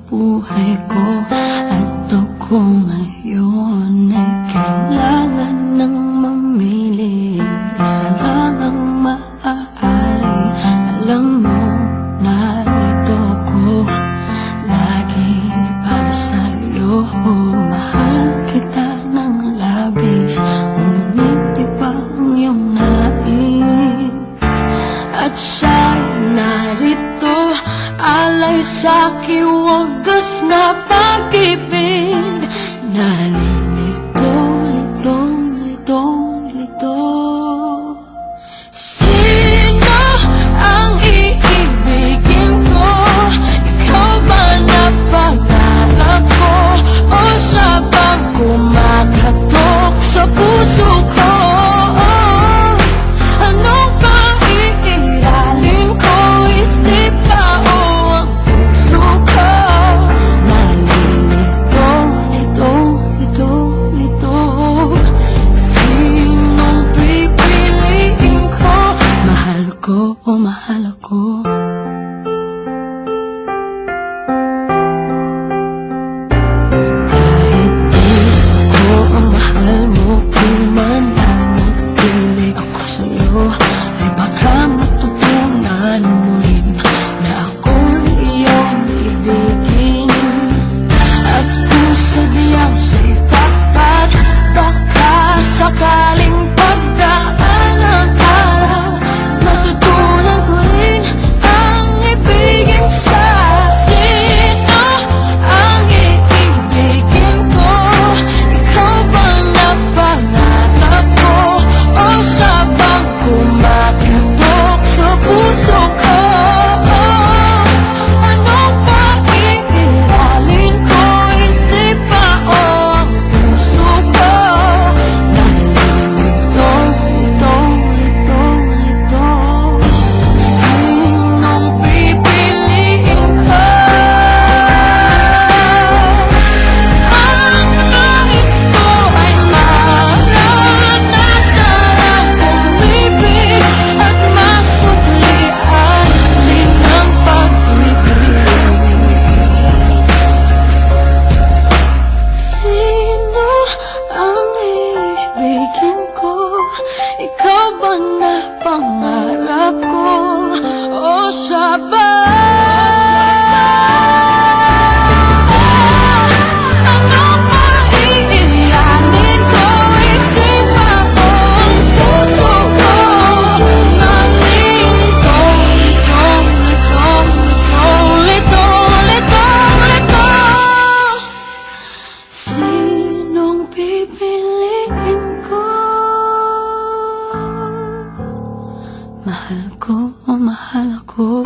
buhay ko at ako ngayon ay kailangan ng mamili. Isa lang ang maaari. Alam mo, narito ako lagi para sa'yo. Mahal kita ng labis, ngunit iba ang iyong nais. At siya'y narito, alay sa'ki wagas na pag-ibig. Nalilito, lito, lito, lito. Sino ang iibigin ko? Ikaw ba na pangarap ko? O siya bang kumakatok sa puso ko? Anong paiiralin ko? Isip ba o ang puso ko? Nalilito, lito, lito, lito. Sinong pipiliin ko? Mahal ko o mahal ako? Kahit di ako ang mahal mo, kung mananatili ako sa'yo, ay baka matutunan mo rin na ako'y iyong ibigin. At kung sadyang sa'y tapat, baka sakaling pagdaan ang araw, matutunan ko rin ang ibigin siya. Sino ang iibigin ko? Ikaw bang napangarap ko? O siya bang kumakatok sa puso ko? Anong paiiralin ko? Isip ba o ang puso ko? Nalilito, lito, lito, lito. Sinong pipiliin ko? Ang nais ko ay maranasan ang umibig at masuklian din ang pag-ibig. Sino ang iibigin ko? Ikaw ba na pangarap ko? O siya ba? Anong maiiralin ko? Isip ba o ang puso ko? Nalilito, lito, lito, lito, lito, lito. Sinong pipiliin ko? Mahal ko o mahal ako?